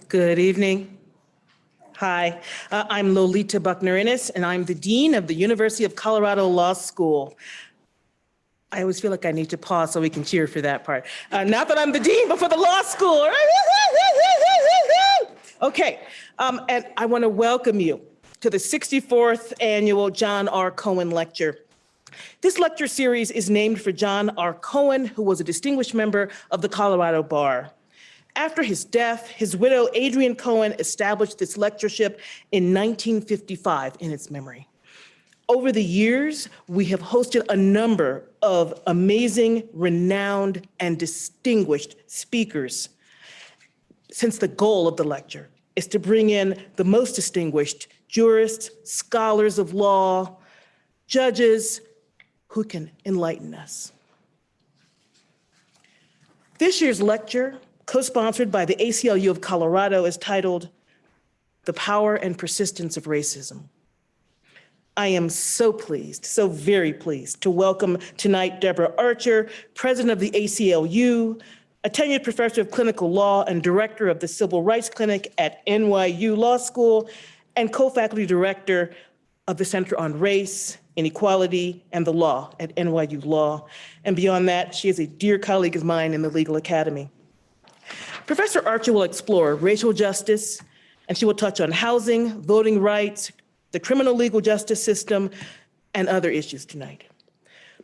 Good evening. Hi, I'm Lolita Buckner-Innes, and I'm the Dean of the University of Colorado Law School. I always feel like I need to pause so we can cheer for that part. Not that I'm the Dean, but for the law school. Okay, and I want to welcome you to the 64th Annual John R. Coen Lecture. This lecture series is named for John R. Coen, who was a distinguished member of the Colorado Bar. After his death, his widow, Adrienne Coen, established this lectureship in 1955 in its memory. Over the years, we have hosted a number of amazing, renowned, and distinguished speakers, since the goal of the lecture is to bring in the most distinguished jurists, scholars of law, judges who can enlighten us. This year's lecture, co-sponsored by the ACLU of Colorado, is titled The Power and Persistence of Racism. I am so pleased, so very pleased to welcome tonight Deborah Archer, president of the ACLU, a tenured professor of clinical law and director of the Civil Rights Clinic at NYU Law School, and co-faculty director of the Center on Race, Inequality, and the Law at NYU Law. And beyond that, she is a dear colleague of mine in the Legal Academy. Professor Archer will explore racial justice, and she will touch on housing, voting rights, the criminal legal justice system, and other issues tonight.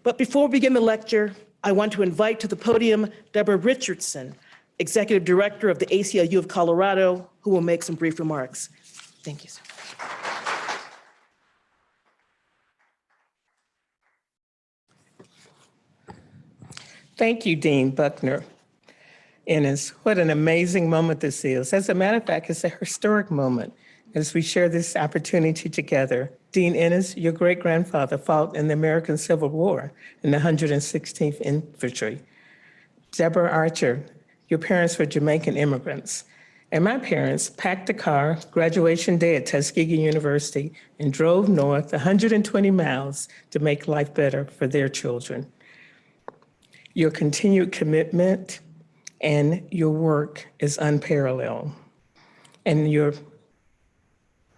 But before we begin the lecture, I want to invite to the podium Deborah Richardson, Executive Director of the ACLU of Colorado, who will make some brief remarks. Thank you, sir. Thank you, Dean Buckner-Innes. What an amazing moment this is. As a matter of fact, it's a historic moment as we share this opportunity together. Dean Innes, your great-grandfather fought in the American Civil War in the 116th Infantry. Deborah Archer, your parents were Jamaican immigrants. And my parents packed a car, graduation day at Tuskegee University, and drove north 120 miles to make life better for their children. Your continued commitment and your work is unparalleled. And your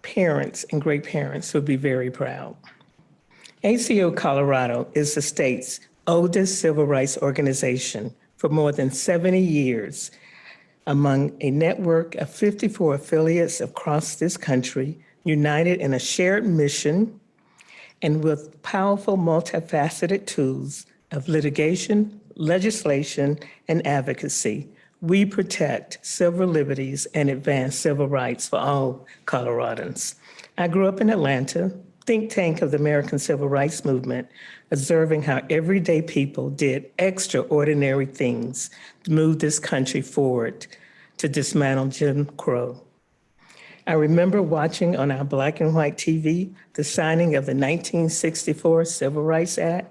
parents and great-parents would be very proud. ACO Colorado is the state's oldest civil rights organization for more than 70 years, among a network of 54 affiliates across this country, united in a shared mission and with powerful multifaceted tools of litigation, legislation, and advocacy. We protect civil liberties and advance civil rights for all Coloradans. I grew up in Atlanta, think tank of the American Civil Rights Movement, observing how everyday people did extraordinary things to move this country forward to dismantle Jim Crow. I remember watching on our black and white TV the signing of the 1964 Civil Rights Act,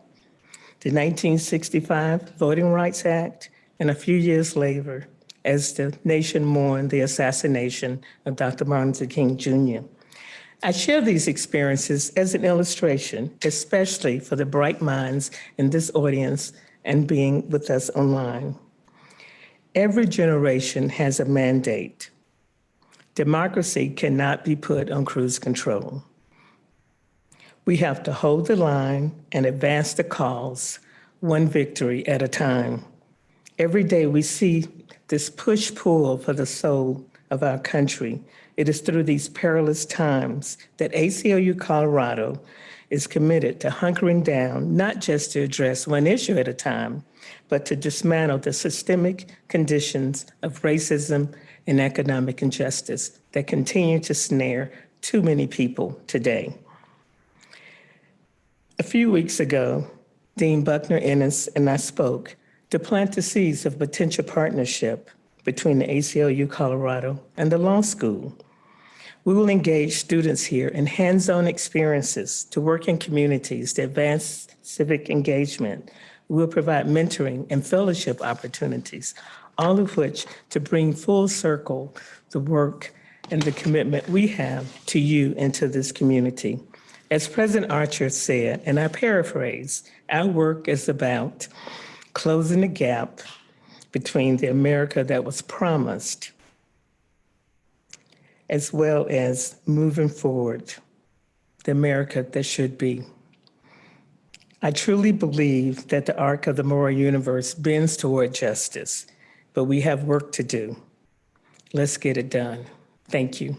the 1965 Voting Rights Act, and a few years later, as the nation mourned the assassination of Dr. Martin Luther King Jr. I share these experiences as an illustration, especially for the bright minds in this audience and being with us online. Every generation has a mandate. Democracy cannot be put on cruise control. We have to hold the line and advance the cause, one victory at a time. Every day we see this push-pull for the soul of our country. It is through these perilous times that ACLU Colorado is committed to hunkering down, not just to address one issue at a time, but to dismantle the systemic conditions of racism and economic injustice that continue to snare too many people today. A few weeks ago, Dean Buckner-Innes and I spoke to plant the seeds of potential partnership between the ACLU Colorado and the law school. We will engage students here in hands-on experiences to work in communities to advance civic engagement. We will provide mentoring and fellowship opportunities, all of which to bring full circle the work and the commitment we have to you and to this community. As President Archer said, and I paraphrase, our work is about closing the gap between the America that was promised as well as moving forward the America that should be. I truly believe that the arc of the moral universe bends toward justice, but we have work to do. Let's get it done. Thank you.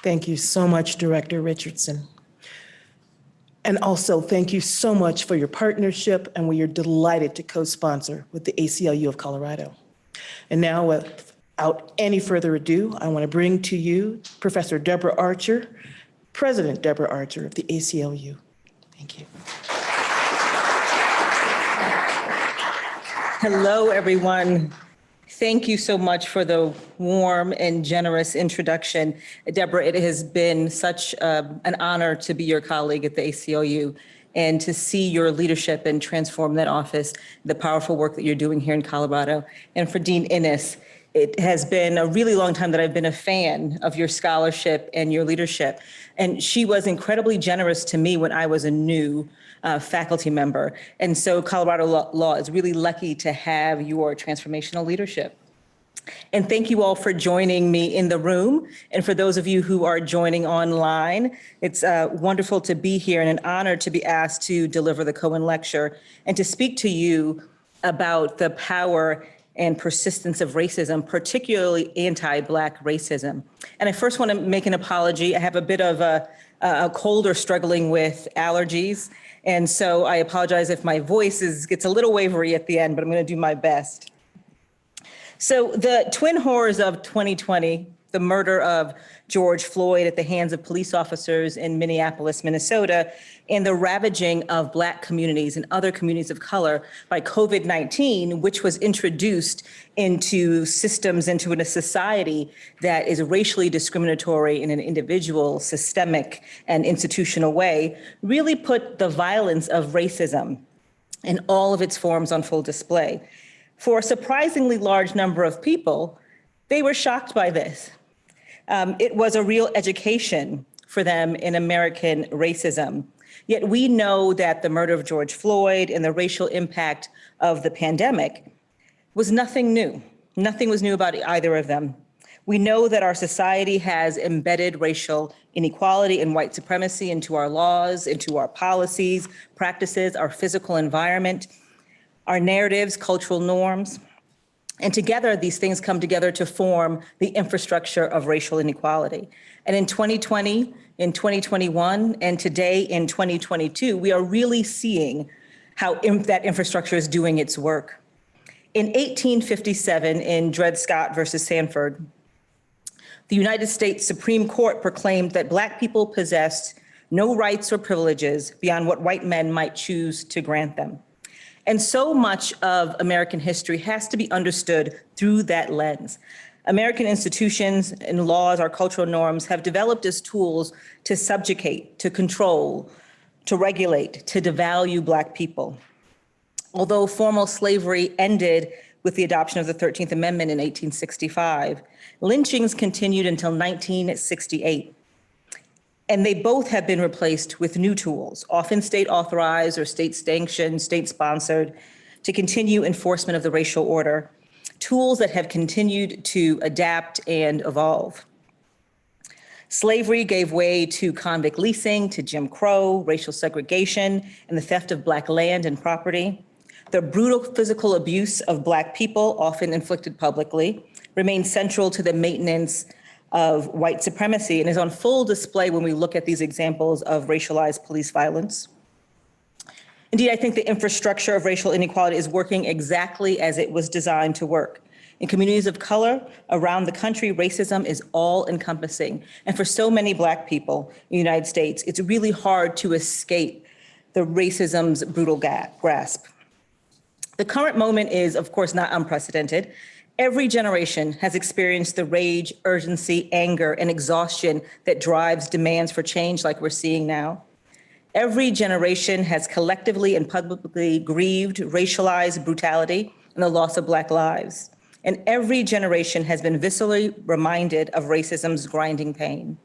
Thank you so much, Director Richardson. And also, thank you so much for your partnership, and we are delighted to co-sponsor with the ACLU of Colorado. And now, without any further ado, I want to bring to you Professor Deborah Archer, President Deborah Archer of the ACLU. Thank you. Hello, everyone. Thank you so much for the warm and generous introduction. Deborah, it has been such an honor to be your colleague at the ACLU and to see your leadership and transform that office, the powerful work that you're doing here in Colorado. And for Dean Innes, it has been a really long time that I've been a fan of your scholarship and your leadership. And she was incredibly generous to me when I was a new faculty member. And so Colorado Law is really lucky to have your transformational leadership. And thank you all for joining me in the room. And for those of you who are joining online, it's wonderful to be here and an honor to be asked to deliver the Coen Lecture and to speak to you about the power and persistence of racism, particularly anti-Black racism. And I first want to make an apology. I have a bit of a cold or struggling with allergies. And so I apologize if my voice gets a little wavery at the end, but I'm going to do my best. So the twin horrors of 2020, the murder of George Floyd at the hands of police officers in Minneapolis, Minnesota, and the ravaging of Black communities and other communities of color by COVID-19, which was introduced into systems, into a society that is racially discriminatory in an individual, systemic, and institutional way, really put the violence of racism in all of its forms on full display. For a surprisingly large number of people, they were shocked by this. It was a real education for them in American racism. Yet we know that the murder of George Floyd and the racial impact of the pandemic was nothing new. Nothing was new about either of them. We know that our society has embedded racial inequality and white supremacy into our laws, into our policies, practices, our physical environment, our narratives, cultural norms. And together, these things come together to form the infrastructure of racial inequality. And in 2020, in 2021, and today in 2022, we are really seeing how that infrastructure is doing its work. In 1857, in Dred Scott versus Sanford, the United States Supreme Court proclaimed that Black people possessed no rights or privileges beyond what white men might choose to grant them. And so much of American history has to be understood through that lens. American institutions and laws, our cultural norms, have developed as tools to subjugate, to control, to regulate, to devalue Black people. Although formal slavery ended with the adoption of the 13th Amendment in 1865, lynchings continued until 1968. And they both have been replaced with new tools, often state authorized or state sanctioned, state sponsored, to continue enforcement of the racial order, tools that have continued to adapt and evolve. Slavery gave way to convict leasing, to Jim Crow, racial segregation, and the theft of Black land and property. The brutal physical abuse of Black people, often inflicted publicly, remains central to the maintenance of white supremacy and is on full display when we look at these examples of racialized police violence. Indeed, I think the infrastructure of racial inequality is working exactly as it was designed to work. In communities of color around the country, racism is all encompassing. And for so many Black people in the United States, it's really hard to escape the racism's brutal grasp. The current moment is, of course, not unprecedented. Every generation has experienced the rage, urgency, anger, and exhaustion that drives demands for change like we're seeing now. Every generation has collectively and publicly grieved racialized brutality and the loss of Black lives. And every generation has been viscerally reminded of racism's grinding pain.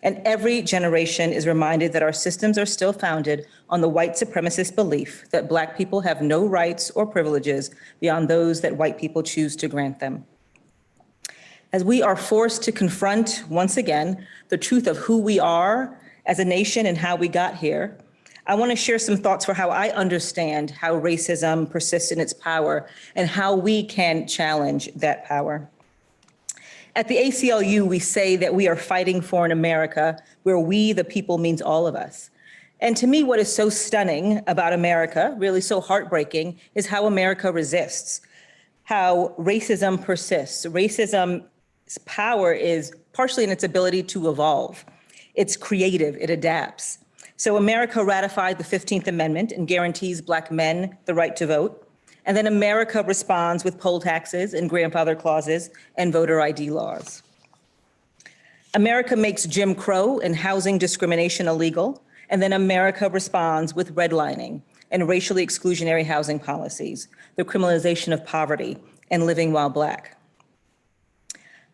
And every generation is reminded that our systems are still founded on the white supremacist belief that Black people have no rights or privileges beyond those that white people choose to grant them. As we are forced to confront, once again, the truth of who we are as a nation and how we got here, I want to share some thoughts for how I understand how racism persists in its power and how we can challenge that power. At the ACLU, we say that we are fighting for an America where we, the people, means all of us. And to me, what is so stunning about America, really so heartbreaking, is how America resists, how racism persists. Racism's power is partially in its ability to evolve. It's creative, it adapts. So America ratified the 15th Amendment and guarantees Black men the right to vote. And then America responds with poll taxes and grandfather clauses and voter ID laws. America makes Jim Crow and housing discrimination illegal. And then America responds with redlining and racially exclusionary housing policies, the criminalization of poverty and living while Black.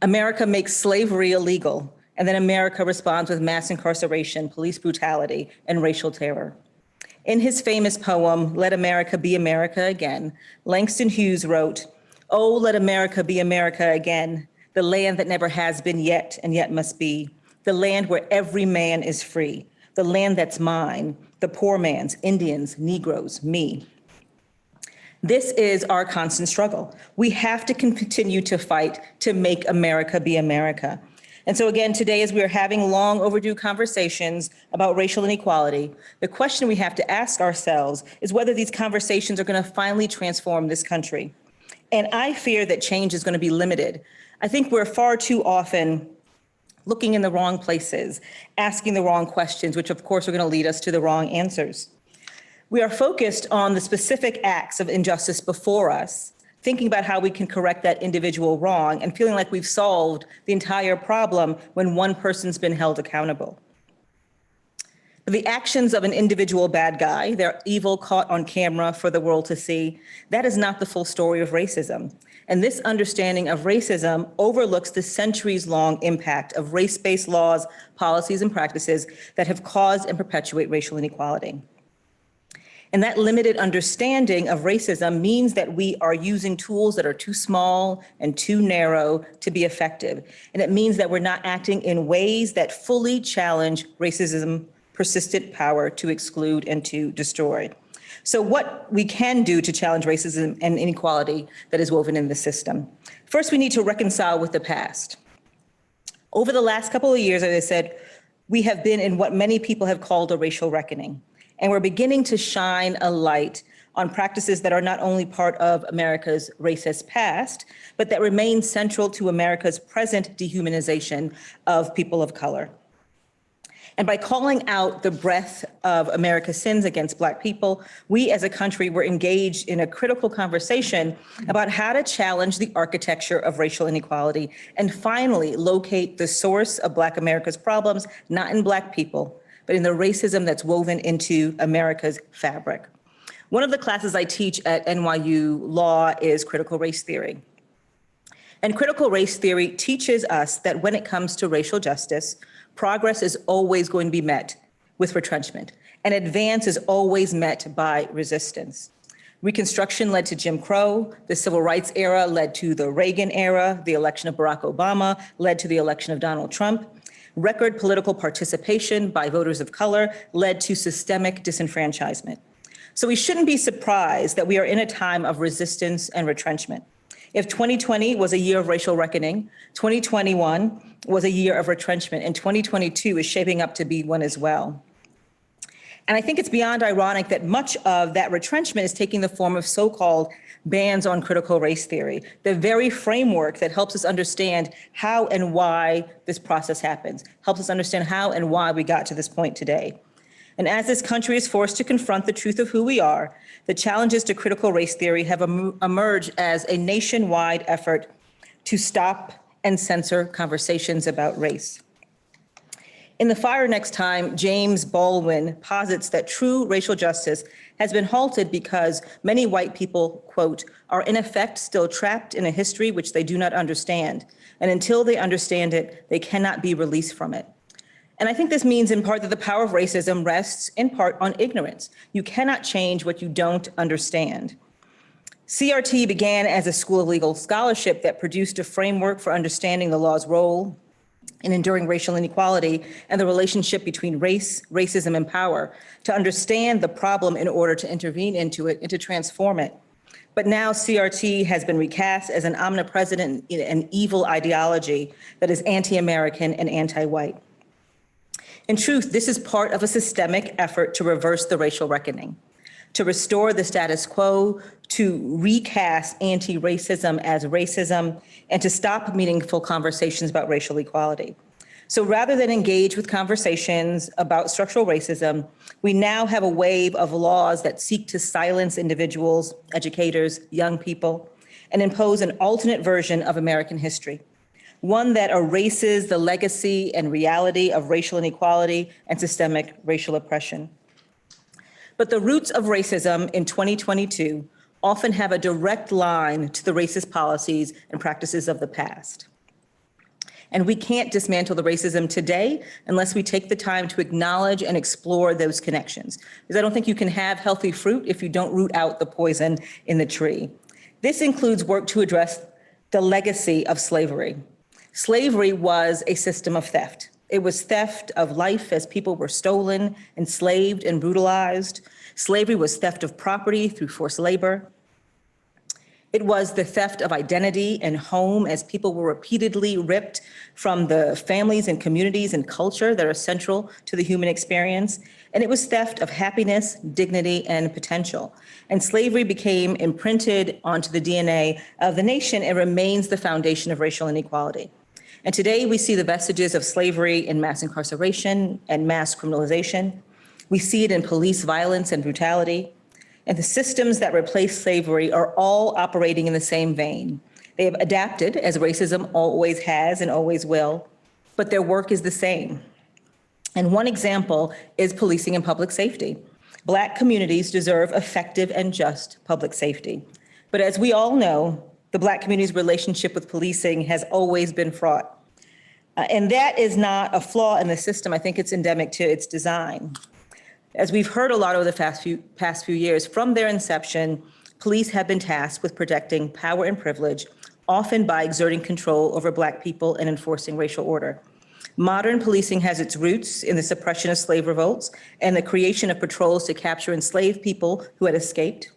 America makes slavery illegal. And then America responds with mass incarceration, police brutality, and racial terror. In his famous poem, Let America Be America Again, Langston Hughes wrote, "Oh, let America be America again, the land that never has been yet and yet must be, the land where every man is free, the land that's mine, the poor man's, Indians, Negroes, me." This is our constant struggle. We have to continue to fight to make America be America. And so again, today, as we are having long overdue conversations about racial inequality, the question we have to ask ourselves is whether these conversations are going to finally transform this country. And I fear that change is going to be limited. I think we're far too often looking in the wrong places, asking the wrong questions, which of course are going to lead us to the wrong answers. We are focused on the specific acts of injustice before us, thinking about how we can correct that individual wrong and feeling like we've solved the entire problem when one person's been held accountable. The actions of an individual bad guy, their evil caught on camera for the world to see, that is not the full story of racism. And this understanding of racism overlooks the centuries-long impact of race-based laws, policies, and practices that have caused and perpetuate racial inequality. And that limited understanding of racism means that we are using tools that are too small and too narrow to be effective. And it means that we're not acting in ways that fully challenge racism's persistent power to exclude and to destroy. So what we can do to challenge racism and inequality that is woven in the system. First, we need to reconcile with the past. Over the last couple of years, as I said, we have been in what many people have called a racial reckoning. And we're beginning to shine a light on practices that are not only part of America's racist past, but that remain central to America's present dehumanization of people of color. And by calling out the breadth of America's sins against Black people, we as a country were engaged in a critical conversation about how to challenge the architecture of racial inequality and finally locate the source of Black America's problems, not in Black people, but in the racism that's woven into America's fabric. One of the classes I teach at NYU Law is critical race theory. And critical race theory teaches us that when it comes to racial justice, progress is always going to be met with retrenchment, and advance is always met by resistance. Reconstruction led to Jim Crow, the Civil Rights era led to the Reagan era, the election of Barack Obama led to the election of Donald Trump. Record political participation by voters of color led to systemic disenfranchisement. So we shouldn't be surprised that we are in a time of resistance and retrenchment. If 2020 was a year of racial reckoning, 2021 was a year of retrenchment, and 2022 is shaping up to be one as well. And I think it's beyond ironic that much of that retrenchment is taking the form of so-called bans on critical race theory, the very framework that helps us understand how and why this process happens, helps us understand how and why we got to this point today. And as this country is forced to confront the truth of who we are, the challenges to critical race theory have emerged as a nationwide effort to stop and censor conversations about race. In The Fire Next Time, James Baldwin posits that true racial justice has been halted because many white people, quote, are in effect still trapped in a history which they do not understand. And until they understand it, they cannot be released from it. And I think this means in part that the power of racism rests in part on ignorance. You cannot change what you don't understand. CRT began as a school of legal scholarship that produced a framework for understanding the law's role in enduring racial inequality and the relationship between race, racism, and power, to understand the problem in order to intervene into it and to transform it. But now CRT has been recast as an omnipresent and evil ideology that is anti-American and anti-white. In truth, this is part of a systemic effort to reverse the racial reckoning, to restore the status quo, to recast anti-racism as racism, and to stop meaningful conversations about racial equality. So rather than engage with conversations about structural racism, we now have a wave of laws that seek to silence individuals, educators, young people, and impose an alternate version of American history, one that erases the legacy and reality of racial inequality and systemic racial oppression. But the roots of racism in 2022 often have a direct line to the racist policies and practices of the past. And we can't dismantle the racism today unless we take the time to acknowledge and explore those connections. Because I don't think you can have healthy fruit if you don't root out the poison in the tree. This includes work to address the legacy of slavery. Slavery was a system of theft. It was theft of life as people were stolen, enslaved, and brutalized. Slavery was theft of property through forced labor. It was the theft of identity and home as people were repeatedly ripped from the families and communities and culture that are central to the human experience. And it was theft of happiness, dignity, and potential. And slavery became imprinted onto the DNA of the nation and remains the foundation of racial inequality. And today we see the vestiges of slavery in mass incarceration and mass criminalization. We see it in police violence and brutality. And the systems that replace slavery are all operating in the same vein. They have adapted, as racism always has and always will, but their work is the same. And one example is policing and public safety. Black communities deserve effective and just public safety. But as we all know, the Black community's relationship with policing has always been fraught. And that is not a flaw in the system. I think it's endemic to its design. As we've heard a lot over the past few years, from their inception, police have been tasked with protecting power and privilege, often by exerting control over Black people and enforcing racial order. Modern policing has its roots in the suppression of slave revolts and the creation of patrols to capture enslaved people who had escaped.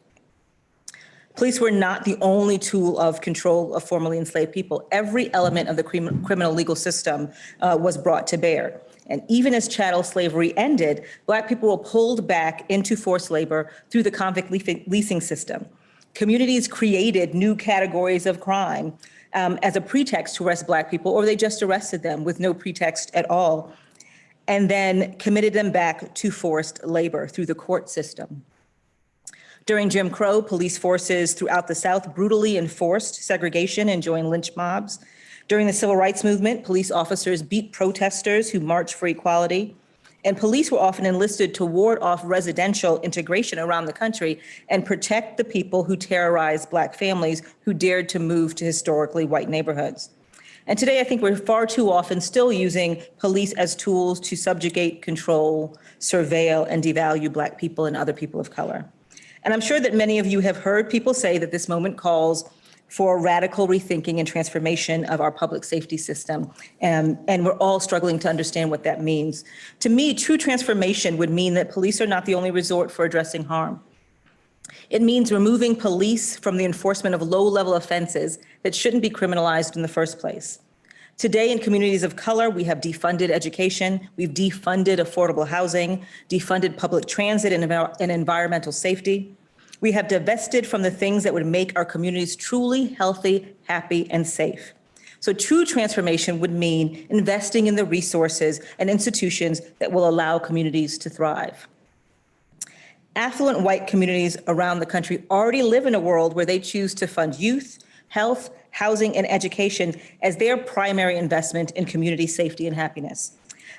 Police were not the only tool of control of formerly enslaved people. Every element of the criminal legal system was brought to bear. And even as chattel slavery ended, Black people were pulled back into forced labor through the convict leasing system. Communities created new categories of crime as a pretext to arrest Black people, or they just arrested them with no pretext at all, and then committed them back to forced labor through the court system. During Jim Crow, police forces throughout the South brutally enforced segregation and joined lynch mobs. During the Civil Rights Movement, police officers beat protesters who marched for equality. And police were often enlisted to ward off residential integration around the country and protect the people who terrorized Black families who dared to move to historically white neighborhoods. And today, I think we're far too often still using police as tools to subjugate, control, surveil, and devalue Black people and other people of color. And I'm sure that many of you have heard people say that this moment calls for radical rethinking and transformation of our public safety system. And we're all struggling to understand what that means. To me, true transformation would mean that police are not the only resort for addressing harm. It means removing police from the enforcement of low-level offenses that shouldn't be criminalized in the first place. Today, in communities of color, we have defunded education, we've defunded affordable housing, defunded public transit and environmental safety. We have divested from the things that would make our communities truly healthy, happy, and safe. So true transformation would mean investing in the resources and institutions that will allow communities to thrive. Affluent white communities around the country already live in a world where they choose to fund youth, health, housing, and education as their primary investment in community safety and happiness.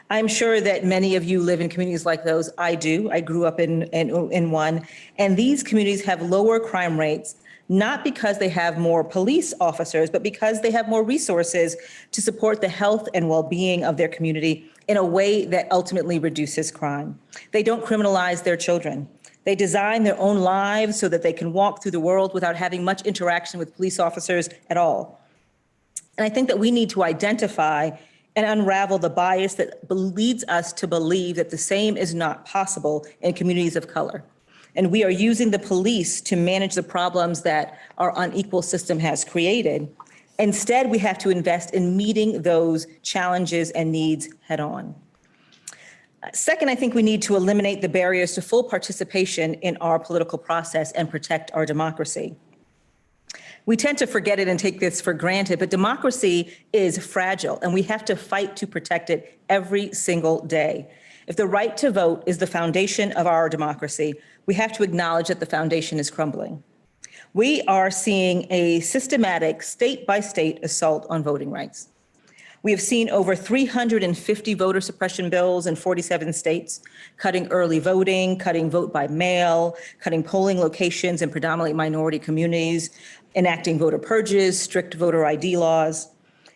I'm sure that many of you live in communities like those. I do. I grew up in one. And these communities have lower crime rates, not because they have more police officers, but because they have more resources to support the health and well-being of their community in a way that ultimately reduces crime. They don't criminalize their children. They design their own lives so that they can walk through the world without having much interaction with police officers at all. And I think that we need to identify and unravel the bias that leads us to believe that the same is not possible in communities of color. And we are using the police to manage the problems that our unequal system has created. Instead, we have to invest in meeting those challenges and needs head on. Second, I think we need to eliminate the barriers to full participation in our political process and protect our democracy. We tend to forget it and take this for granted, but democracy is fragile and we have to fight to protect it every single day. If the right to vote is the foundation of our democracy, we have to acknowledge that the foundation is crumbling. We are seeing a systematic state-by-state assault on voting rights. We have seen over 350 voter suppression bills in 47 states, cutting early voting, cutting vote by mail, cutting polling locations in predominantly minority communities, enacting voter purges, strict voter ID laws.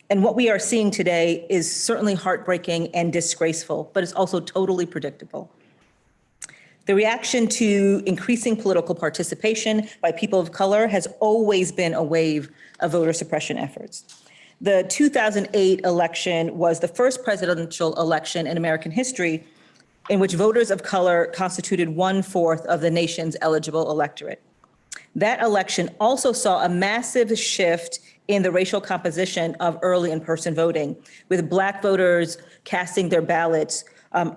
And what we are seeing today is certainly heartbreaking and disgraceful, but it's also totally predictable. The reaction to increasing political participation by people of color has always been a wave of voter suppression efforts. The 2008 election was the first presidential election in American history in which voters of color constituted 1/4 of the nation's eligible electorate. That election also saw a massive shift in the racial composition of early in-person voting, with Black voters casting their ballots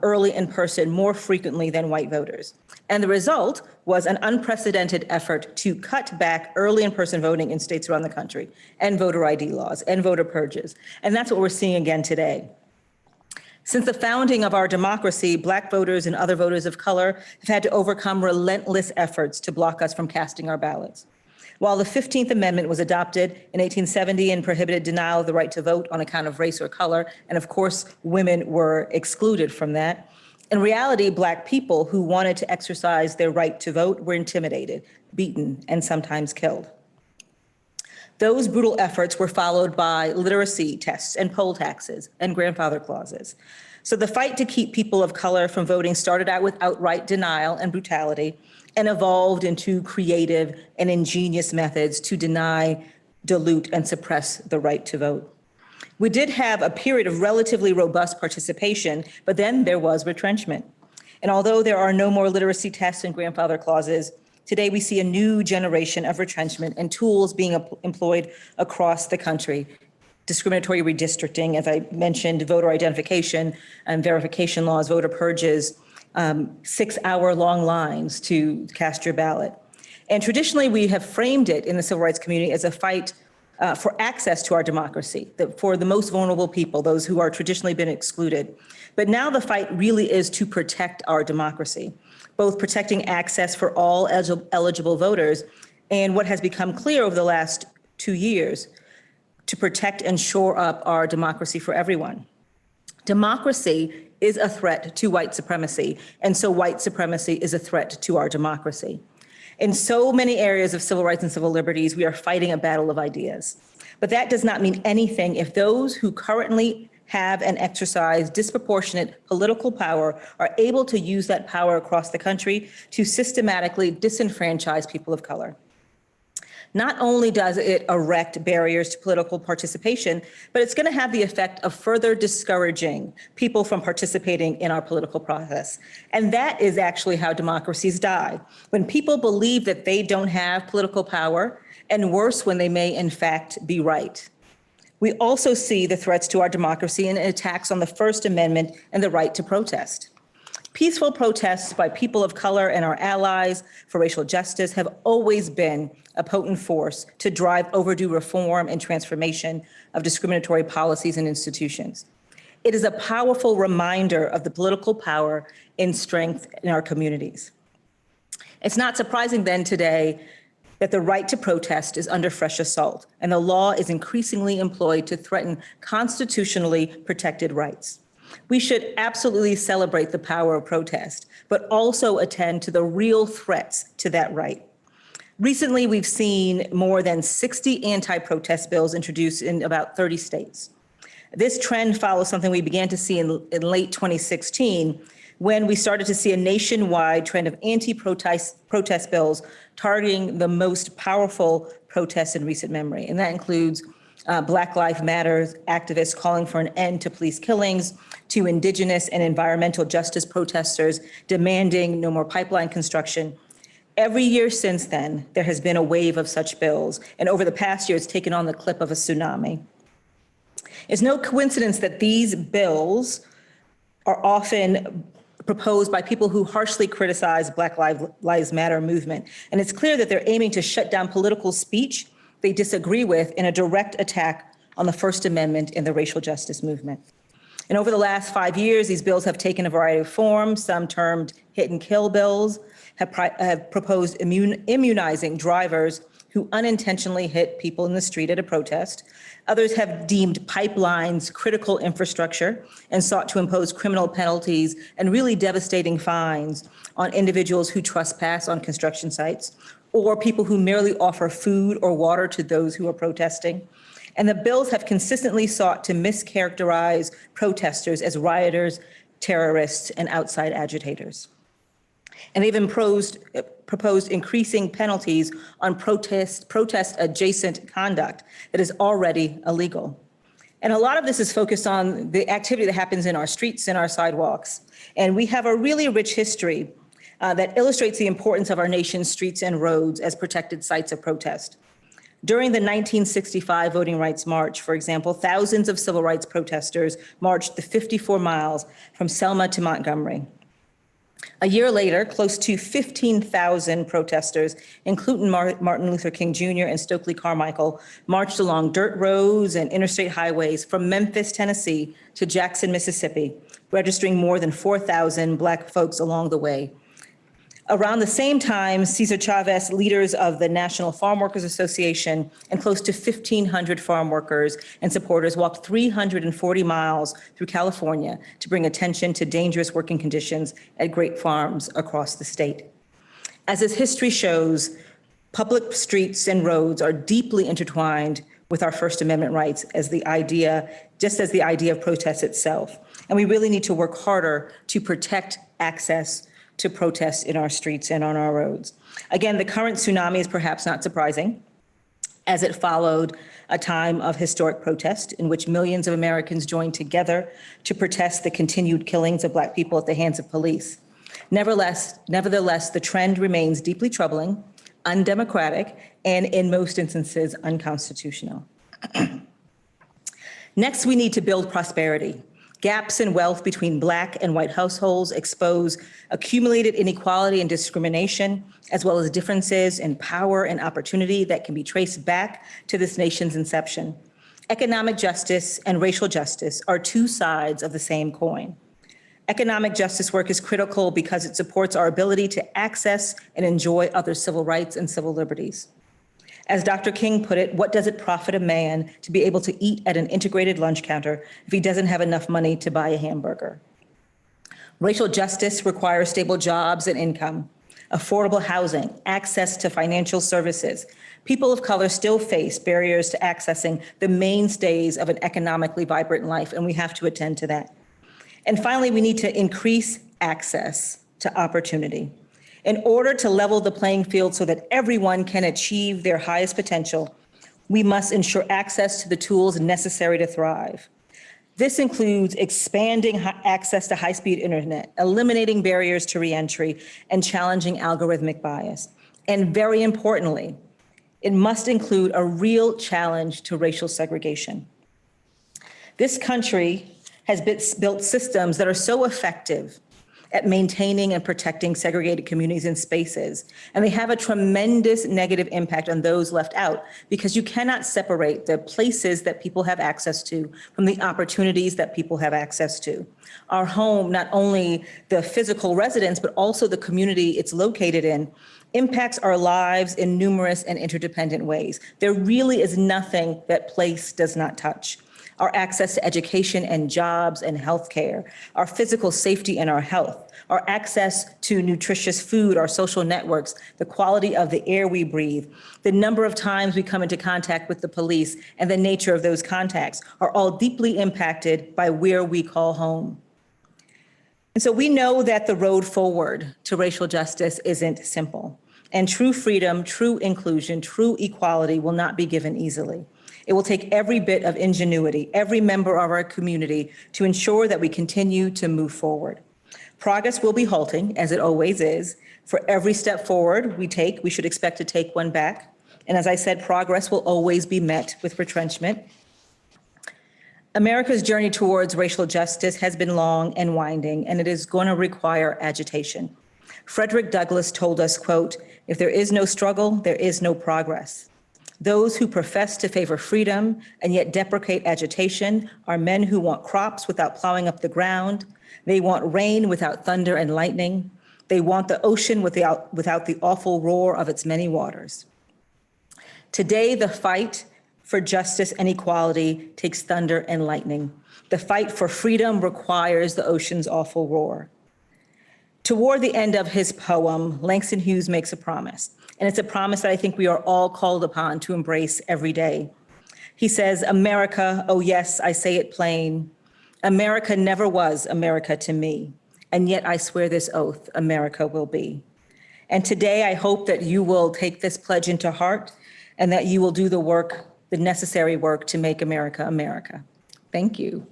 early in person more frequently than white voters. And the result was an unprecedented effort to cut back early in-person voting in states around the country, and voter ID laws and voter purges. And that's what we're seeing again today. Since the founding of our democracy, Black voters and other voters of color have had to overcome relentless efforts to block us from casting our ballots. While the 15th Amendment was adopted in 1870 and prohibited denial of the right to vote on account of race or color, and of course, women were excluded from that, in reality, Black people who wanted to exercise their right to vote were intimidated, beaten, and sometimes killed. Those brutal efforts were followed by literacy tests and poll taxes and grandfather clauses. So the fight to keep people of color from voting started out with outright denial and brutality and evolved into creative and ingenious methods to deny, dilute, and suppress the right to vote. We did have a period of relatively robust participation, but then there was retrenchment. And although there are no more literacy tests and grandfather clauses, today we see a new generation of retrenchment and tools being employed across the country. Discriminatory redistricting, as I mentioned, voter identification and verification laws, voter purges, 6-hour-long lines to cast your ballot. And traditionally, we have framed it in the civil rights community as a fight for access to our democracy, for the most vulnerable people, those who are traditionally been excluded. But now the fight really is to protect our democracy, both protecting access for all eligible voters and what has become clear over the last 2 years, to protect and shore up our democracy for everyone. Democracy is a threat to white supremacy, and so white supremacy is a threat to our democracy. In so many areas of civil rights and civil liberties, we are fighting a battle of ideas. But that does not mean anything if those who currently have and exercise disproportionate political power are able to use that power across the country to systematically disenfranchise people of color. Not only does it erect barriers to political participation, but it's going to have the effect of further discouraging people from participating in our political process. And that is actually how democracies die. When people believe that they don't have political power, and worse, when they may in fact be right. We also see the threats to our democracy in attacks on the First Amendment and the right to protest. Peaceful protests by people of color and our allies for racial justice have always been a potent force to drive overdue reform and transformation of discriminatory policies and institutions. It is a powerful reminder of the political power and strength in our communities. It's not surprising then today that the right to protest is under fresh assault, and the law is increasingly employed to threaten constitutionally protected rights. We should absolutely celebrate the power of protest, but also attend to the real threats to that right. Recently, we've seen more than 60 anti-protest bills introduced in about 30 states. This trend follows something we began to see in late 2016, when we started to see a nationwide trend of anti-protest bills targeting the most powerful protests in recent memory. And that includes Black Lives Matter activists calling for an end to police killings, to indigenous and environmental justice protesters demanding no more pipeline construction. Every year since then, there has been a wave of such bills. And over the past year, it's taken on the clip of a tsunami. It's no coincidence that these bills are often proposed by people who harshly criticize Black Lives Matter movement. And it's clear that they're aiming to shut down political speech they disagree with in a direct attack on the First Amendment and the racial justice movement. And over the last 5 years, these bills have taken a variety of forms. Some termed hit and kill bills have proposed immunizing drivers who unintentionally hit people in the street at a protest. Others have deemed pipelines critical infrastructure and sought to impose criminal penalties and really devastating fines on individuals who trespass on construction sites, or people who merely offer food or water to those who are protesting. And the bills have consistently sought to mischaracterize protesters as rioters, terrorists, and outside agitators. And they've proposed increasing penalties on protest-adjacent conduct that is already illegal. And a lot of this is focused on the activity that happens in our streets and our sidewalks. And we have a really rich history that illustrates the importance of our nation's streets and roads as protected sites of protest. During the 1965 Voting Rights March, for example, thousands of civil rights protesters marched the 54 miles from Selma to Montgomery. A year later, close to 15,000 protesters, including Martin Luther King Jr. and Stokely Carmichael, marched along dirt roads and interstate highways from Memphis, Tennessee to Jackson, Mississippi, registering more than 4,000 Black folks along the way. Around the same time, Cesar Chavez, leaders of the National Farm Workers Association, and close to 1,500 farm workers and supporters walked 340 miles through California to bring attention to dangerous working conditions at grape farms across the state. As its history shows, public streets and roads are deeply intertwined with our First Amendment rights just as the idea of protest itself. And we really need to work harder to protect access to protest in our streets and on our roads. Again, the current tsunami is perhaps not surprising, as it followed a time of historic protest in which millions of Americans joined together to protest the continued killings of Black people at the hands of police. Nevertheless, the trend remains deeply troubling, undemocratic, and in most instances, unconstitutional. Next, we need to build prosperity. Gaps in wealth between Black and white households expose accumulated inequality and discrimination, as well as differences in power and opportunity that can be traced back to this nation's inception. Economic justice and racial justice are two sides of the same coin. Economic justice work is critical because it supports our ability to access and enjoy other civil rights and civil liberties. As Dr. King put it, what does it profit a man to be able to eat at an integrated lunch counter if he doesn't have enough money to buy a hamburger? Racial justice requires stable jobs and income, affordable housing, access to financial services. People of color still face barriers to accessing the mainstays of an economically vibrant life, and we have to attend to that. And finally, we need to increase access to opportunity. In order to level the playing field so that everyone can achieve their highest potential, we must ensure access to the tools necessary to thrive. This includes expanding access to high-speed internet, eliminating barriers to reentry, and challenging algorithmic bias. And very importantly, it must include a real challenge to racial segregation. This country has built systems that are so effective at maintaining and protecting segregated communities and spaces. And they have a tremendous negative impact on those left out, because you cannot separate the places that people have access to from the opportunities that people have access to. Our home, not only the physical residence, but also the community it's located in, impacts our lives in numerous and interdependent ways. There really is nothing that place does not touch. our access to education and jobs and healthcare, our physical safety and our health, our access to nutritious food, our social networks, the quality of the air we breathe, the number of times we come into contact with the police, and the nature of those contacts are all deeply impacted by where we call home. And so we know that the road forward to racial justice isn't simple. And true freedom, true inclusion, true equality will not be given easily. It will take every bit of ingenuity, every member of our community to ensure that we continue to move forward. Progress will be halting, as it always is. For every step forward we take, we should expect to take one back. And as I said, progress will always be met with retrenchment. America's journey towards racial justice has been long and winding, and it is going to require agitation. Frederick Douglass told us, quote, "If there is no struggle, there is no progress." Those who profess to favor freedom and yet deprecate agitation are men who want crops without plowing up the ground. They want rain without thunder and lightning. They want the ocean without the awful roar of its many waters. Today, the fight for justice and equality takes thunder and lightning. The fight for freedom requires the ocean's awful roar. Toward the end of his poem, Langston Hughes makes a promise, and it's a promise that I think we are all called upon to embrace every day. He says, "America, oh yes, I say it plain, America never was America to me, and yet I swear this oath, America will be." And today I hope that you will take this pledge into heart and that you will do the work, the necessary work to make America America. Thank you.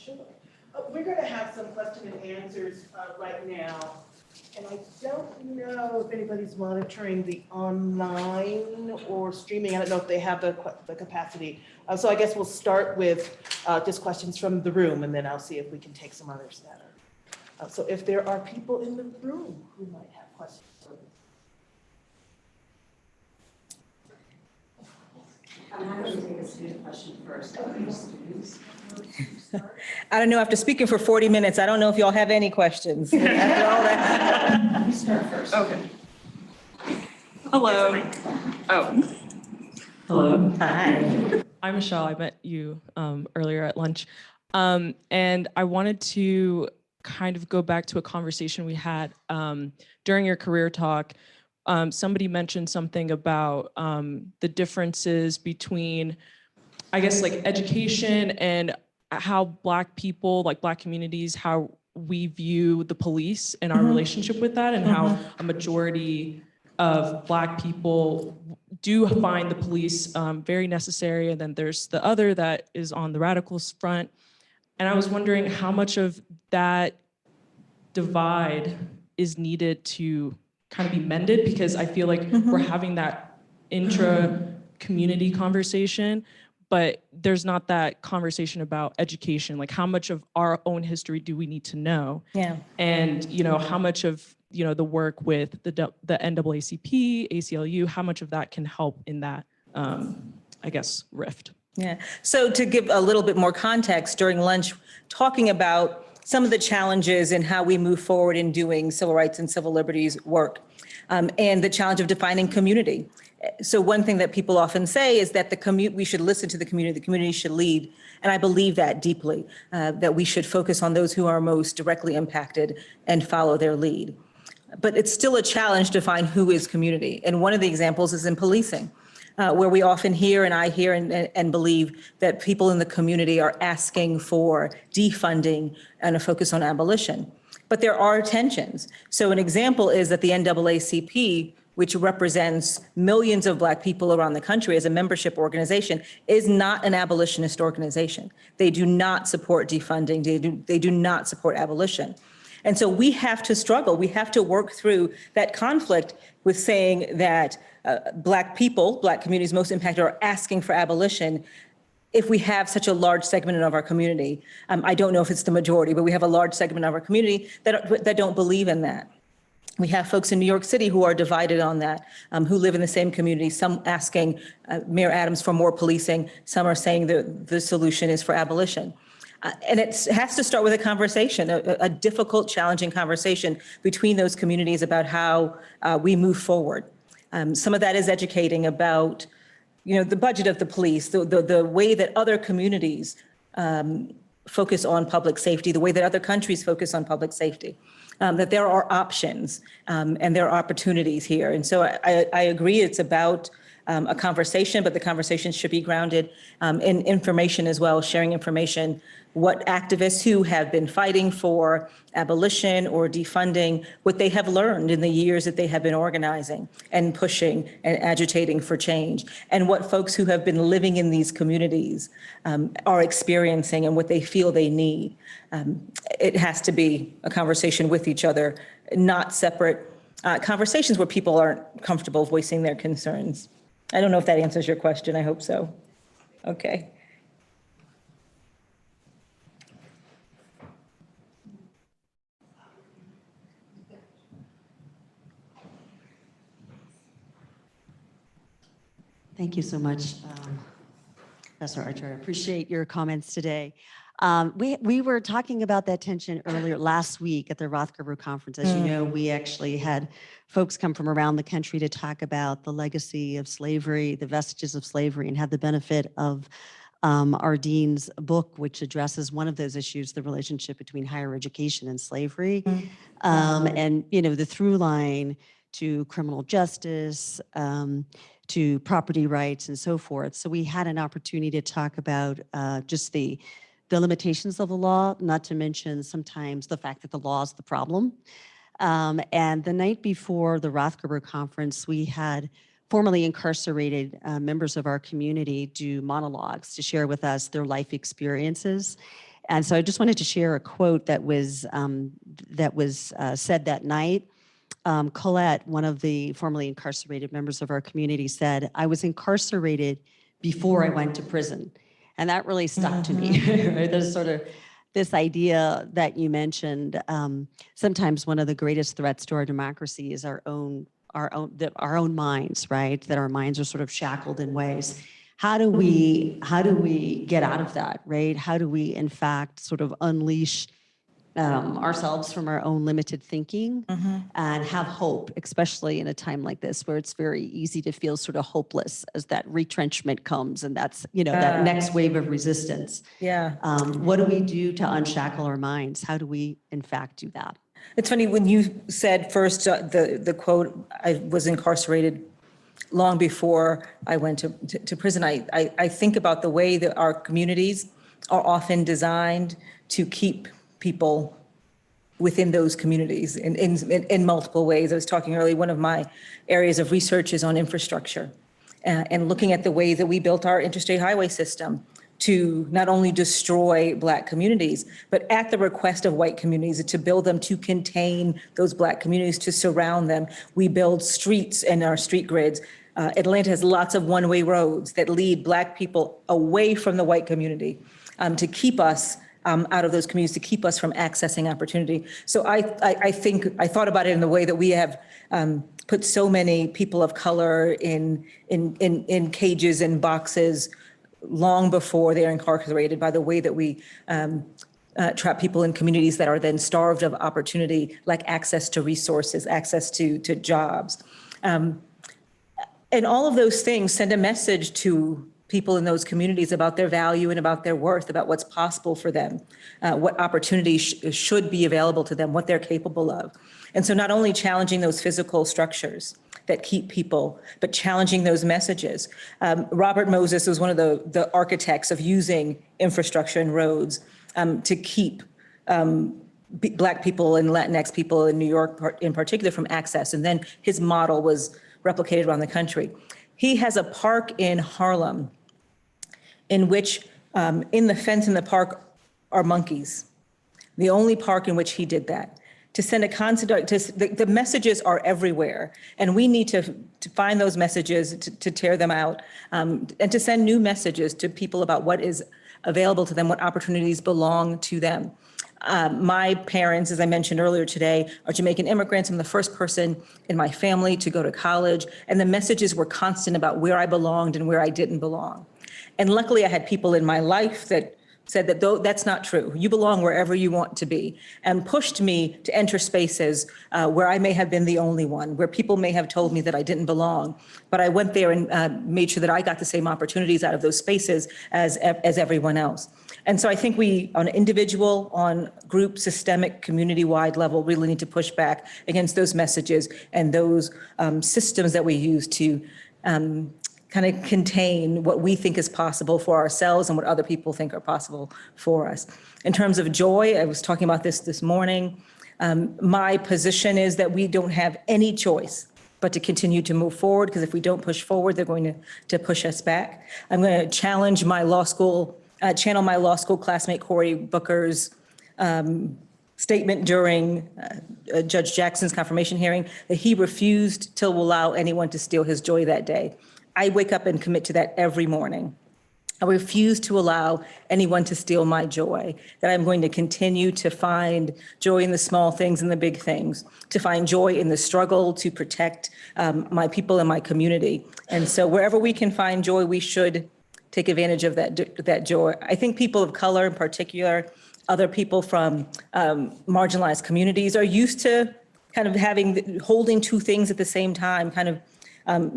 Sure. We're going to have some question and answers right now. And I don't know if anybody's monitoring the online or streaming. I don't know if they have the capacity. So I guess we'll start with just questions from the room, and then I'll see if we can take some others that are. So if there are people in the room who might have questions. I'm happy to take a student question first. I don't know, after speaking for 40 minutes, I don't know if y'all have any questions. After all that. You start first. Okay. Hello. Oh. Hello. Hi. I'm Michelle. I met you earlier at lunch. And I wanted to kind of go back to a conversation we had during your career talk. Somebody mentioned something about the differences between, I guess, like education and how Black people, like Black communities, how we view the police and our relationship with that, and how a majority of Black people do find the police very necessary. And then there's the other that is on the radicals front. And I was wondering how much of that divide is needed to kind of be mended, because I feel like we're having that intra-community conversation, but there's not that conversation about education. Like, how much of our own history do we need to know? Yeah. And, you know, how much of, you know, the work with the NAACP, ACLU, how much of that can help in that, I guess, rift? Yeah. So to give a little bit more context, during lunch, talking about some of the challenges in how we move forward in doing civil rights and civil liberties work, and the challenge of defining community. So one thing that people often say is that we should listen to the community should lead. And I believe that deeply, that we should focus on those who are most directly impacted and follow their lead. But it's still a challenge to find who is community. And one of the examples is in policing, where we often hear, and I hear and believe, that people in the community are asking for defunding and a focus on abolition. But there are tensions. So an example is that the NAACP, which represents millions of Black people around the country as a membership organization, is not an abolitionist organization. They do not support defunding. They do not support abolition. And so we have to struggle. We have to work through that conflict with saying that Black people, Black communities most impacted, are asking for abolition if we have such a large segment of our community. I don't know if it's the majority, but we have a large segment of our community that don't believe in that. We have folks in New York City who are divided on that, who live in the same community, some asking Mayor Adams for more policing, some are saying the solution is for abolition. And it has to start with a conversation, a difficult, challenging conversation between those communities about how we move forward. Some of that is educating about, the budget of the police, the way that other communities focus on public safety, the way that other countries focus on public safety, that there are options and there are opportunities here. And so I agree it's about a conversation, but the conversation should be grounded in information as well, sharing information, what activists who have been fighting for abolition or defunding, what they have learned in the years that they have been organizing and pushing and agitating for change, and what folks who have been living in these communities are experiencing and what they feel they need. It has to be a conversation with each other, not separate conversations where people aren't comfortable voicing their concerns. I don't know if that answers your question. I hope so. Okay. Thank you so much, Professor Archer. I appreciate your comments today. We were talking about that tension earlier last week at the Rothgerber conference. As you know, we actually had folks come from around the country to talk about the legacy of slavery, the vestiges of slavery, and had the benefit of our dean's book, which addresses one of those issues, the relationship between higher education and slavery. And, the through line to criminal justice, to property rights and so forth. So we had an opportunity to talk about just the limitations of the law, not to mention sometimes the fact that the law is the problem. And the night before the Rothgerber conference, we had formerly incarcerated members of our community do monologues to share with us their life experiences. And so I just wanted to share a quote that was said that night. Colette, one of the formerly incarcerated members of our community, said, "I was incarcerated before I went to prison." And that really stuck to me. Right? There's sort of this idea that you mentioned. Sometimes one of the greatest threats to our democracy is our own minds, right? That our minds are sort of shackled in ways. How do we get out of that, right? How do we, in fact, sort of unleash ourselves from our own limited thinking and have hope, especially in a time like this where it's very easy to feel sort of hopeless as that retrenchment comes and that's, that next wave of resistance. Yeah. What do we do to unshackle our minds? How do we, in fact, do that? It's funny when you said first the quote, "I was incarcerated long before I went to prison." I think about the way that our communities are often designed to keep people within those communities in multiple ways. I was talking earlier, one of my areas of research is on infrastructure and looking at the way that we built our interstate highway system to not only destroy Black communities, but at the request of white communities, to build them to contain those Black communities, to surround them. We build streets and our street grids. Atlanta has lots of one-way roads that lead Black people away from the white community to keep us out of those communities, to keep us from accessing opportunity. So I thought about it in the way that we have put so many people of color in cages and boxes long before they're incarcerated, by the way that we trap people in communities that are then starved of opportunity, like access to resources, access to jobs. And all of those things send a message to people in those communities about their value and about their worth, about what's possible for them, what opportunities should be available to them, what they're capable of. And so not only challenging those physical structures that keep people, but challenging those messages. Robert Moses was one of the architects of using infrastructure and roads to keep Black people and Latinx people in New York in particular from access. And then his model was replicated around the country. He has a park in Harlem in which in the fence in the park are monkeys. The only park in which he did that. To send a concept, the messages are everywhere, and we need to find those messages, to tear them out, and to send new messages to people about what is available to them, what opportunities belong to them. My parents, as I mentioned earlier today, are Jamaican immigrants. I'm the first person in my family to go to college, and the messages were constant about where I belonged and where I didn't belong. And luckily, I had people in my life that said that though that's not true. You belong wherever you want to be, and pushed me to enter spaces where I may have been the only one, where people may have told me that I didn't belong. But I went there and made sure that I got the same opportunities out of those spaces as everyone else. And so I think we, on individual, on group, systemic, community-wide level, really need to push back against those messages and those systems that we use to kind of contain what we think is possible for ourselves and what other people think are possible for us. In terms of joy, I was talking about this morning. My position is that we don't have any choice but to continue to move forward, because if we don't push forward, they're going to push us back. I'm going to challenge my law school, channel my law school classmate Cory Booker's statement during Judge Jackson's confirmation hearing, that he refused to allow anyone to steal his joy that day. I wake up and commit to that every morning. I refuse to allow anyone to steal my joy, that I'm going to continue to find joy in the small things and the big things, to find joy in the struggle to protect my people and my community. And so wherever we can find joy, we should take advantage of that joy. I think people of color in particular, other people from marginalized communities are used to kind of holding two things at the same time, kind of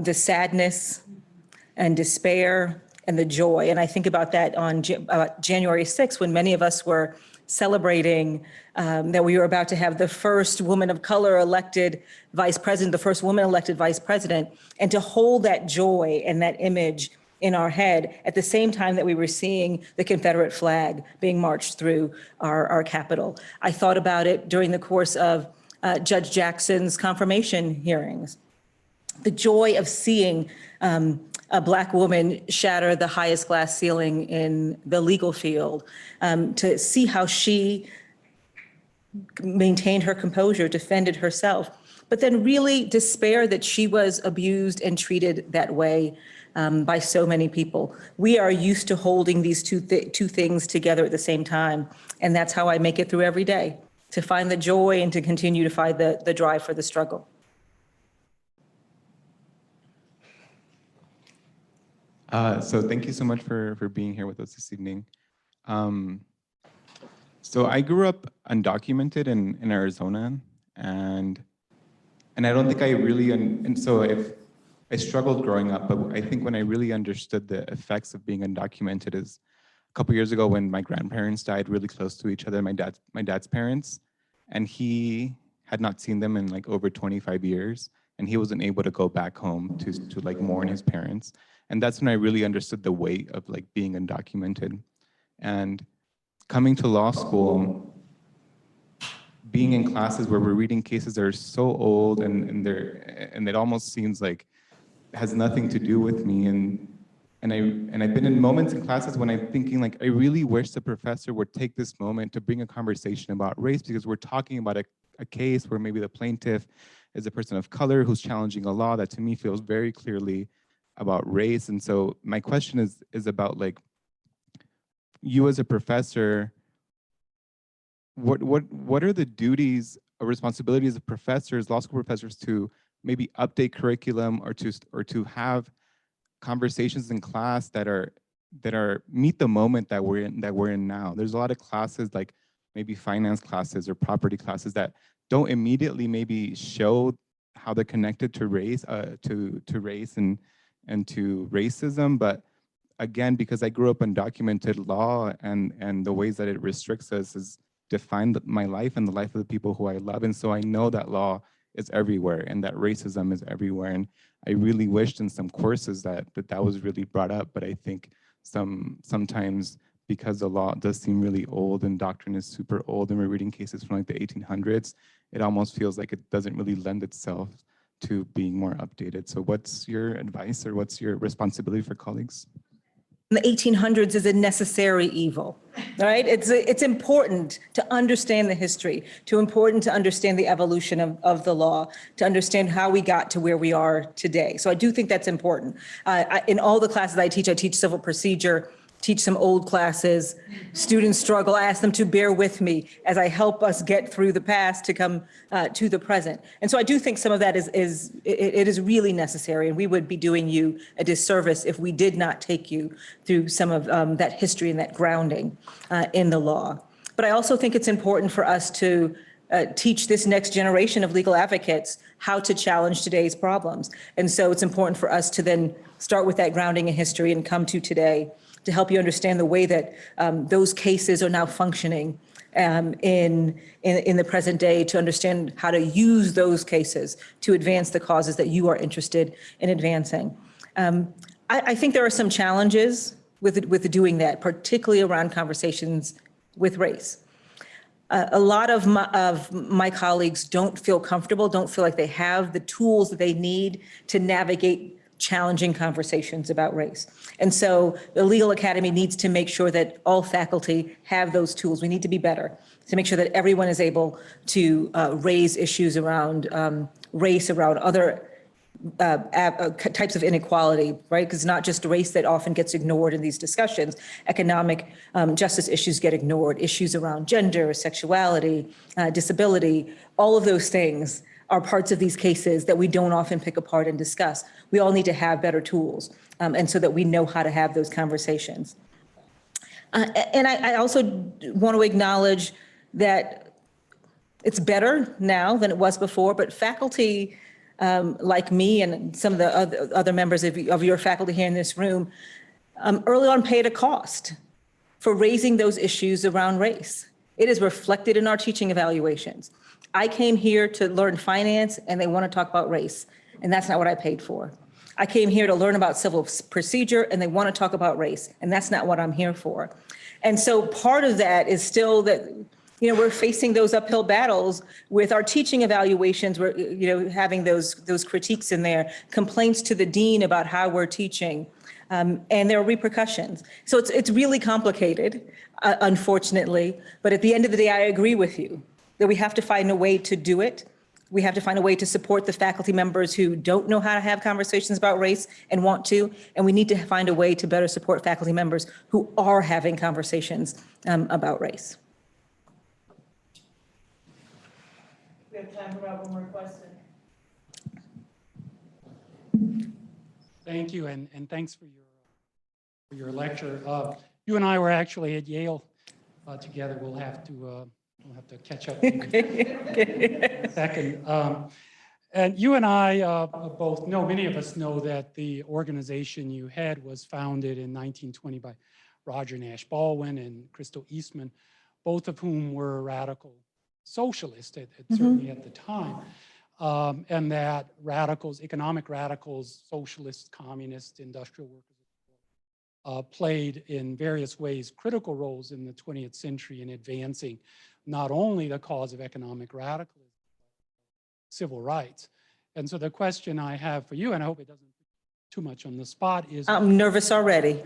the sadness and despair and the joy. And I think about that on January 6th, when many of us were celebrating that we were about to have the first woman of color elected vice president, the first woman elected vice president, and to hold that joy and that image in our head at the same time that we were seeing the Confederate flag being marched through our Capitol. I thought about it during the course of Judge Jackson's confirmation hearings. The joy of seeing a Black woman shatter the highest glass ceiling in the legal field, to see how she maintained her composure, defended herself, but then really despair that she was abused and treated that way by so many people. We are used to holding these two things together at the same time, and that's how I make it through every day, to find the joy and to continue to find the drive for the struggle. So thank you so much for being here with us this evening. So I grew up undocumented in Arizona, and I don't think I really, and so I struggled growing up, but I think when I really understood the effects of being undocumented is a couple years ago when my grandparents died really close to each other, my dad's parents, and he had not seen them in like over 25 years, and he wasn't able to go back home to like mourn his parents. And that's when I really understood the weight of like being undocumented. And coming to law school, being in classes where we're reading cases that are so old and it almost seems like it has nothing to do with me. And I've been in moments in classes when I'm thinking like, I really wish the professor would take this moment to bring a conversation about race, because we're talking about a case where maybe the plaintiff is a person of color who's challenging a law that to me feels very clearly about race. And so my question is about like, you as a professor, what are the duties or responsibilities of professors, law school professors, to maybe update curriculum or to have conversations in class that are meet the moment that we're in now? There's a lot of classes like maybe finance classes or property classes that don't immediately maybe show how they're connected to race, to race and to racism. But again, because I grew up in undocumented law and the ways that it restricts us has defined my life and the life of the people who I love. And so I know that law is everywhere and that racism is everywhere. And I really wished in some courses that was really brought up. But I think sometimes because the law does seem really old and doctrine is super old and we're reading cases from like the 1800s, it almost feels like it doesn't really lend itself to being more updated. So what's your advice or what's your responsibility for colleagues? The 1800s is a necessary evil, right? It's important to understand the history, important to understand the evolution of the law, to understand how we got to where we are today. So I do think that's important. In all the classes I teach civil procedure, teach some old classes, students struggle, I ask them to bear with me as I help us get through the past to come to the present. And so I do think some of that it is really necessary, and we would be doing you a disservice if we did not take you through some of that history and that grounding in the law. But I also think it's important for us to teach this next generation of legal advocates how to challenge today's problems. And so it's important for us to then start with that grounding in history and come to today to help you understand the way that those cases are now functioning in the present day, to understand how to use those cases to advance the causes that you are interested in advancing. I think there are some challenges with doing that, particularly around conversations with race. A lot of my colleagues don't feel comfortable, don't feel like they have the tools that they need to navigate challenging conversations about race. And so the Legal Academy needs to make sure that all faculty have those tools. We need to be better to make sure that everyone is able to raise issues around race, around other types of inequality, right? Because it's not just race that often gets ignored in these discussions. Economic justice issues get ignored, issues around gender, sexuality, disability, all of those things are parts of these cases that we don't often pick apart and discuss. We all need to have better tools, and so that we know how to have those conversations. And I also want to acknowledge that it's better now than it was before, but faculty like me and some of the other members of your faculty here in this room early on paid a cost for raising those issues around race. It is reflected in our teaching evaluations. I came here to learn finance and they want to talk about race, and that's not what I paid for. I came here to learn about civil procedure and they want to talk about race, and that's not what I'm here for. And so part of that is still that, you know, we're facing those uphill battles with our teaching evaluations. We're, you know, having those critiques in there, complaints to the dean about how we're teaching, and there are repercussions. So it's really complicated, unfortunately. But at the end of the day, I agree with you that we have to find a way to do it. We have to find a way to support the faculty members who don't know how to have conversations about race and want to, and we need to find a way to better support faculty members who are having conversations about race. We have time for about one more question. Thank you, and thanks for your lecture. You and I were actually at Yale together. We'll have to catch up in a second. And you and I both know, many of us know, that the organization you had was founded in 1920 by Roger Nash Baldwin and Crystal Eastman, both of whom were radical socialists, certainly at the time. And that radicals, economic radicals, socialists, communists, industrial workers, played in various ways critical roles in the 20th century in advancing not only the cause of economic radicalism, civil rights. And so the question I have for you, and I hope it doesn't put too much on the spot, is— I'm nervous already.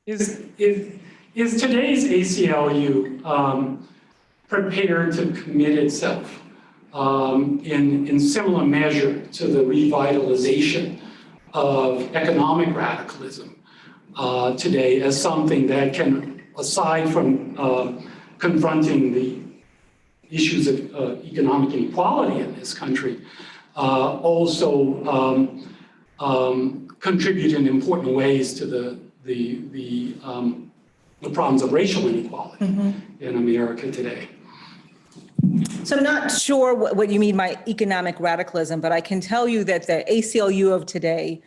Is today's ACLU prepared to commit itself in similar measure to the revitalization of economic radicalism today as something that can, aside from confronting the issues of economic inequality in this country, also contribute in important ways to the problems of racial inequality in America today? So I'm not sure what you mean by economic radicalism, but I can tell you that the ACLU of today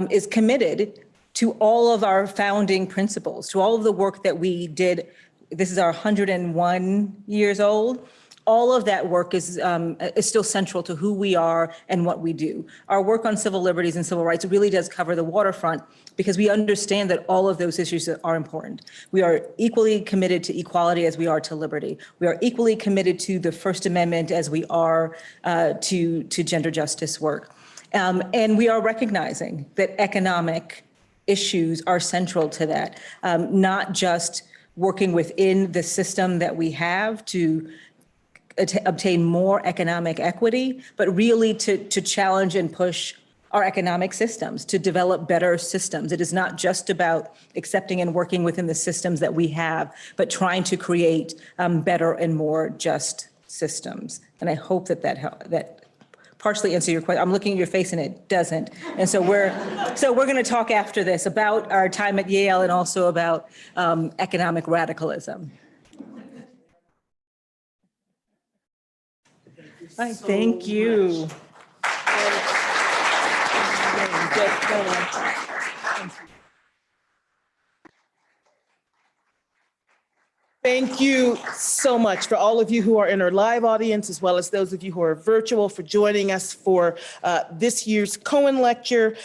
is committed to all of our founding principles, to all of the work that we did. This is our 101 years old. All of that work is still central to who we are and what we do. Our work on civil liberties and civil rights really does cover the waterfront because we understand that all of those issues are important. We are equally committed to equality as we are to liberty. We are equally committed to the First Amendment as we are to gender justice work. And we are recognizing that economic issues are central to that, not just working within the system that we have to obtain more economic equity, but really to challenge and push our economic systems, to develop better systems. It is not just about accepting and working within the systems that we have, but trying to create better and more just systems. And I hope that that partially answer your question. I'm looking at your face and it doesn't. And so we're going to talk after this about our time at Yale and also about economic radicalism. Thank you. Thank you so much for all of you who are in our live audience, as well as those of you who are virtual, for joining us for this year's Coen Lecture.